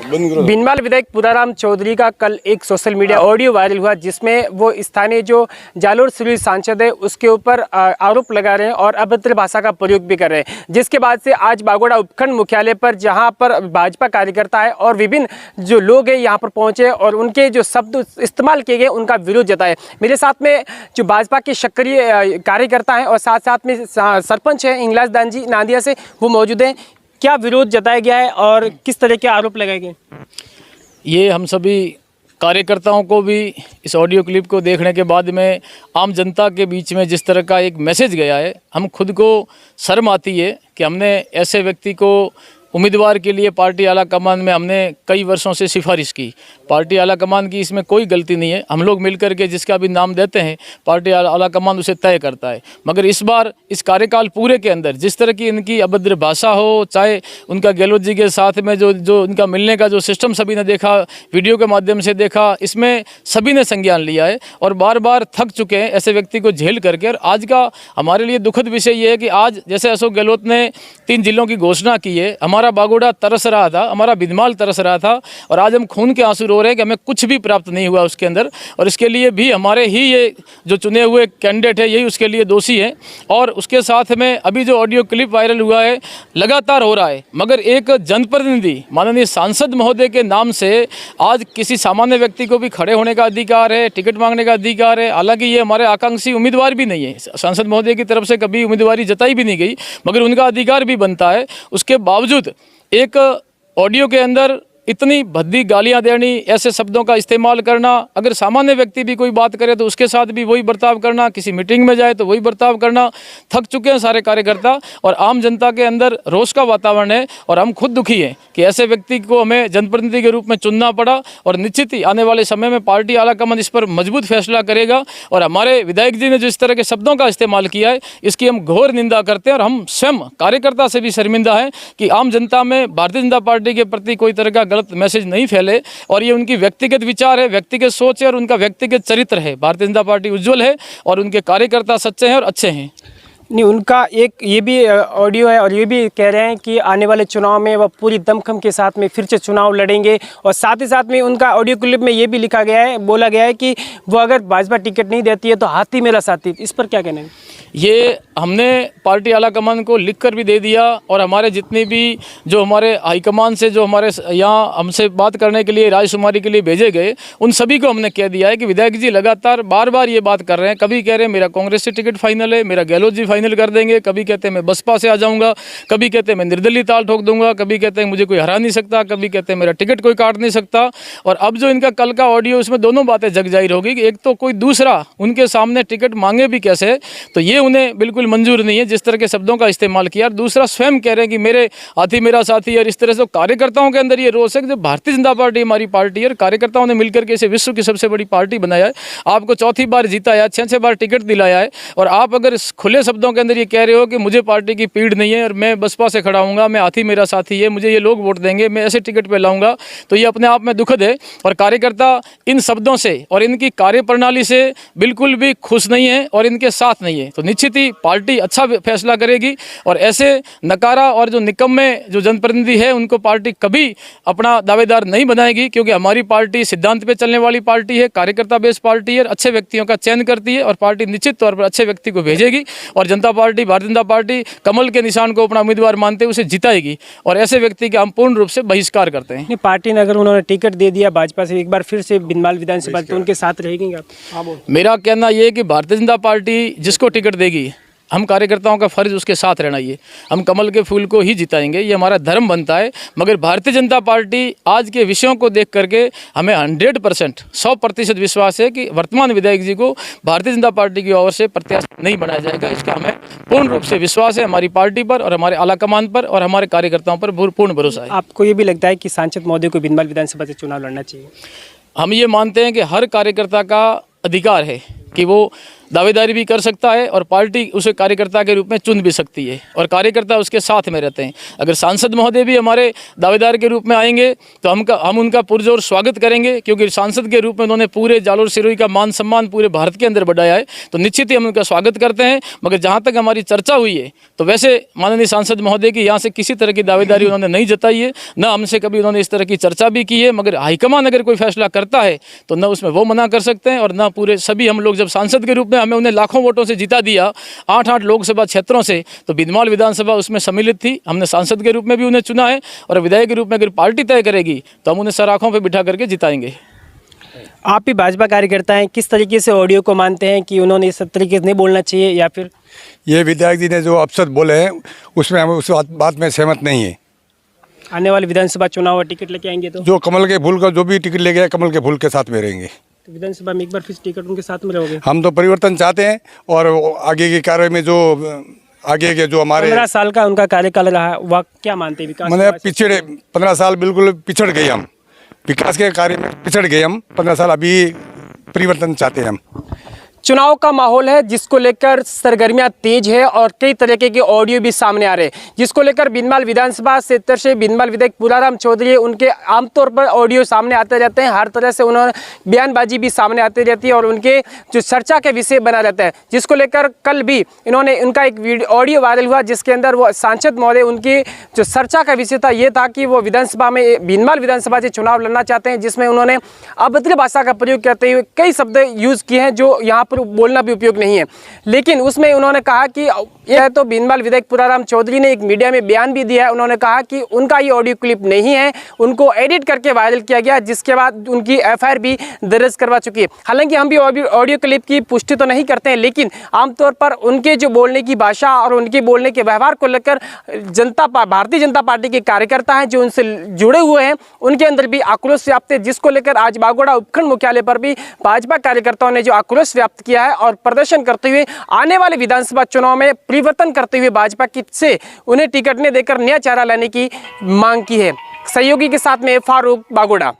बिनवाल विधायक पुदाराम चौधरी का कल एक सोशल मीडिया ऑडियो वायरल हुआ, जिसमें वो स्थानीय जो जालोर सिवली सांसद है उसके ऊपर आरोप लगा रहे हैं और अभद्र भाषा का प्रयोग भी कर रहे हैं। जिसके बाद से आज बागोड़ा उपखंड मुख्यालय पर, जहां पर भाजपा कार्यकर्ता है और विभिन्न जो लोग हैं यहां पर पहुंचे और उनके जो शब्द इस्तेमाल किए गए उनका विरोध जताया। मेरे साथ में जो भाजपा के सक्रिय कार्यकर्ता हैं और साथ साथ में सरपंच हैं इंगलास दान जी नादिया से, वो मौजूद हैं। क्या विरोध जताया गया है और किस तरह के आरोप लगाए गए? ये हम सभी कार्यकर्ताओं को भी इस ऑडियो क्लिप को देखने के बाद में आम जनता के बीच में जिस तरह का एक मैसेज गया है, हम खुद को शर्म आती है कि हमने ऐसे व्यक्ति को उम्मीदवार के लिए पार्टी आला कमान में हमने कई वर्षों से सिफारिश की। पार्टी आला कमान की इसमें कोई गलती नहीं है, हम लोग मिलकर के जिसका भी नाम देते हैं पार्टी आला कमान उसे तय करता है। मगर इस बार इस कार्यकाल पूरे के अंदर जिस तरह की इनकी अभद्र भाषा हो, चाहे उनका गहलोत जी के साथ में जो इनका मिलने का जो सिस्टम सभी ने देखा, वीडियो के माध्यम से देखा, इसमें सभी ने संज्ञान लिया है और बार बार थक चुके हैं ऐसे व्यक्ति को झेल करके। और आज का हमारे लिए दुखद विषय ये है कि आज जैसे अशोक गहलोत ने 3 जिलों की घोषणा की है, हमारा बागोड़ा तरस रहा था, हमारा बिनवाल तरस रहा था और आज हम खून के आंसू रो रहे हैं कि हमें कुछ भी प्राप्त नहीं हुआ उसके अंदर। और इसके लिए भी हमारे ही ये जो चुने हुए कैंडिडेट है यही उसके लिए दोषी है। और उसके साथ में अभी जो ऑडियो क्लिप वायरल हुआ है लगातार हो रहा है, मगर एक जनप्रतिनिधि माननीय सांसद महोदय के नाम से आज किसी सामान्य व्यक्ति को भी खड़े होने का अधिकार है, टिकट मांगने का अधिकार है। हालांकि ये हमारे आकांक्षी उम्मीदवार भी नहीं है, सांसद महोदय की तरफ से कभी उम्मीदवारी जताई भी नहीं गई, मगर उनका अधिकार भी बनता है। उसके बावजूद एक ऑडियो के अंदर इतनी भद्दी गालियां देनी, ऐसे शब्दों का इस्तेमाल करना, अगर सामान्य व्यक्ति भी कोई बात करे तो उसके साथ भी वही बर्ताव करना, किसी मीटिंग में जाए तो वही बर्ताव करना। थक चुके हैं सारे कार्यकर्ता और आम जनता के अंदर रोष का वातावरण है और हम खुद दुखी हैं कि ऐसे व्यक्ति को हमें जनप्रतिनिधि के रूप में चुनना पड़ा। और निश्चित ही आने वाले समय में पार्टी आलाकमान इस पर मजबूत फैसला करेगा। और हमारे विधायक जी ने जो इस तरह के शब्दों का इस्तेमाल किया है इसकी हम घोर निंदा करते हैं और हम स्वयं कार्यकर्ता से भी शर्मिंदा हैं कि आम जनता में भारतीय जनता पार्टी के प्रति कोई तरह का गलत मैसेज नहीं फैले। और ये उनकी व्यक्तिगत विचार है, व्यक्तिगत सोच है और उनका व्यक्तिगत चरित्र है। भारतीय जनता पार्टी उज्जवल है और उनके कार्यकर्ता सच्चे हैं और अच्छे हैं। नहीं, उनका एक ये भी ऑडियो है और ये भी कह रहे हैं कि आने वाले चुनाव में वह पूरी दमखम के साथ में फिर से चुनाव लड़ेंगे। और साथ ही साथ में उनका ऑडियो क्लिप में ये भी लिखा गया है, बोला गया है कि वो अगर भाजपा टिकट नहीं देती है तो हाथी मेरा साथी। इस पर क्या कहना है? ये हमने पार्टी आलाकमान को लिख कर भी दे दिया और हमारे जितने भी जो हमारे हाईकमान से जो हमारे यहाँ हमसे बात करने के लिए राजकुमारी के लिए भेजे गए उन सभी को हमने कह दिया है कि विधायक जी लगातार बार बार ये बात कर रहे हैं। कभी कह रहे हैं मेरा कांग्रेस से टिकट फाइनल है, मेरा गहलोत जी फाइनल कर देंगे, कभी कहते हैं मैं बसपा से आ जाऊँगा, कभी कहते हैं मैं निर्दलीय ताल ठोक दूंगा, कभी कहते हैं मुझे कोई हरा नहीं सकता, कभी कहते हैं मेरा टिकट कोई काट नहीं सकता। और अब जो इनका कल का ऑडियो उसमें दोनों बातें जग जाहिर होगी कि एक तो कोई दूसरा उनके सामने टिकट मांगे भी कैसे, तो ये उन्हें बिल्कुल मंजूर नहीं है जिस तरह के शब्दों का इस्तेमाल किया। और दूसरा स्वयं कह रहे हैं कि मेरे हाथी मेरा साथी। और इस तरह से कार्यकर्ताओं के अंदर ये रोष है कि जो भारतीय जनता पार्टी हमारी पार्टी है, कार्यकर्ताओं ने मिलकर के इसे विश्व की सबसे बड़ी पार्टी बनाया है, आपको चौथी बार जिताया, 6 बार टिकट दिलाया है। और आप अगर खुले शब्दों के अंदर ये कह रहे हो कि मुझे पार्टी की पीड़ नहीं है और मैं बसपा से खड़ा हूँगा, मैं हाथी मेरा साथी है, मुझे ये लोग वोट देंगे, मैं ऐसे टिकट पर लाऊंगा, तो ये अपने आप में दुखद है। और कार्यकर्ता इन शब्दों से और इनकी कार्यप्रणाली से बिल्कुल भी खुश नहीं है और इनके साथ नहीं है। तो निश्चित ही पार्टी अच्छा फैसला करेगी और ऐसे नकारा और जो निकम्मे जो जनप्रतिनिधि है उनको पार्टी कभी अपना दावेदार नहीं बनाएगी, क्योंकि हमारी पार्टी सिद्धांत पे चलने वाली पार्टी है, कार्यकर्ता बेस्ड पार्टी है, अच्छे व्यक्तियों का चयन करती है और पार्टी निश्चित तौर पर अच्छे व्यक्ति को भेजेगी। और जनता पार्टी भारतीय जनता पार्टी कमल के निशान को अपना उम्मीदवार मानते हुए उसे जिताएगी और ऐसे व्यक्ति का हम पूर्ण रूप से बहिष्कार करते हैं। पार्टी ने अगर उन्होंने टिकट दे दिया भाजपा से एक बार फिर से बिनवाल विधानसभा, तो उनके साथ रहेंगे आप? मेरा कहना यह है कि भारतीय जनता पार्टी जिसको टिकट देगी, हम कार्यकर्ताओं का फर्ज उसके साथ रहना, ये हम कमल के फूल को ही जिताएंगे, ये हमारा धर्म बनता है। मगर भारतीय जनता पार्टी आज के विषयों को देख करके हमें 100% विश्वास है कि वर्तमान विधायक जी को भारतीय जनता पार्टी की ओर से प्रत्याशी नहीं बनाया जाएगा। इसका हमें पूर्ण रूप से विश्वास है, हमारी पार्टी पर और हमारे आलाकमान पर और हमारे कार्यकर्ताओं पर पूर्ण भरोसा है। आपको ये भी लगता है कि सांसद महोदय को बिनवाल विधानसभा से चुनाव लड़ना चाहिए? हम ये मानते हैं कि हर कार्यकर्ता का अधिकार है कि वो दावेदारी भी कर सकता है और पार्टी उसे कार्यकर्ता के रूप में चुन भी सकती है और कार्यकर्ता उसके साथ में रहते हैं। अगर सांसद महोदय भी हमारे दावेदार के रूप में आएंगे तो हम उनका पुरजोर स्वागत करेंगे, क्योंकि सांसद के रूप में उन्होंने पूरे जालोर सिरोही का मान सम्मान पूरे भारत के अंदर बढ़ाया है, तो निश्चित ही हम उनका स्वागत करते हैं। मगर जहाँ तक हमारी चर्चा हुई है तो वैसे माननीय सांसद महोदय की यहाँ से किसी तरह की दावेदारी उन्होंने नहीं जताई है, न हमसे कभी उन्होंने इस तरह की चर्चा भी की है। मगर हाईकमान अगर कोई फैसला करता है तो न उसमें वो मना कर सकते हैं और न पूरे सभी हम लोग जब सांसद के रूप में हमें उन्हें लाखों वोटों से जिता दिया 8 लोकसभा क्षेत्रों से, तो बिंदमाल विधानसभा उसमें सम्मिलित थी। हमने सांसद के रूप में भी उन्हें चुना है और विधायक के रूप में अगर पार्टी तय करेगी तो हम उन्हें सर आँखों पर बिठा करके जिताएंगे। आप भी भाजपा कार्यकर्ता हैं, किस तरीके से ऑडियो को मानते हैं कि उन्होंने इस तरीके से नहीं बोलना चाहिए, या फिर ये विधायक जी ने जो अपशब्द बोले हैं उसमें हम उस बात में सहमत नहीं है। आने वाले विधानसभा चुनाव और टिकट लेके आएंगे तो जो कमल के फूल का जो भी टिकट ले गया कमल के फूल के साथ में रहेंगे। तो विधानसभा में एक बार फिर टिकट उनके साथ में रहोगे? हम तो परिवर्तन चाहते हैं और आगे की कार्रवाई में जो आगे के जो हमारे 15 साल का उनका कार्यकाल रहा, वह क्या मानते हैं विकास? मैंने पिछड़े 15 साल बिल्कुल पिछड़ गए, हम विकास के कार्य में पिछड़ गए। हम 15 साल अभी परिवर्तन चाहते हैं हम। चुनाव का माहौल है जिसको लेकर सरगर्मियां तेज है और कई तरीके के ऑडियो भी सामने आ रहे हैं, जिसको लेकर बिंदमाल विधानसभा क्षेत्र से बिंदमाल विधायक पुराराम चौधरी उनके आमतौर पर ऑडियो सामने आते रहते हैं। हर तरह से उन्होंने बयानबाजी भी सामने आती रहती है और उनके जो चर्चा के विषय बना रहता है, जिसको लेकर कल भी इन्होंने उनका एक ऑडियो वायरल हुआ जिसके अंदर वो सांसद महोदय उनकी जो चर्चा का विषय था ये था कि वो विधानसभा में बिंदमाल विधानसभा से चुनाव लड़ना चाहते हैं, जिसमें उन्होंने अभद्र भाषा का प्रयोग करते हुए कई शब्द यूज़ किए हैं जो यहाँ बोलना भी उपयोग नहीं है। लेकिन उसमें उन्होंने कहा कि यह तो बिंदमाल विधायक पुराराम चौधरी ने एक मीडिया में बयान भी दिया है। उन्होंने कहा कि उनका ये ऑडियो क्लिप नहीं है, उनको एडिट करके वायरल किया गया, जिसके बाद उनकी एफआईआर भी दर्ज करवा चुकी है। हालांकि हम भी ऑडियो क्लिप की पुष्टि तो नहीं करते हैं, लेकिन आमतौर पर उनके जो बोलने की भाषा और उनके बोलने के व्यवहार को लेकर भारतीय जनता पार्टी के कार्यकर्ता हैं जो उनसे जुड़े हुए हैं, उनके अंदर भी आक्रोश व्याप्त है, जिसको लेकर आज बागोड़ा उपखंड मुख्यालय पर भी भाजपा कार्यकर्ताओं ने जो आक्रोश व्याप्त किया है और प्रदर्शन करते हुए आने वाले विधानसभा चुनाव में परिवर्तन करते हुए भाजपा की से उन्हें टिकट ने देकर नया चेहरा लाने की मांग की है। सहयोगी के साथ में फारूक, बागोड़ा।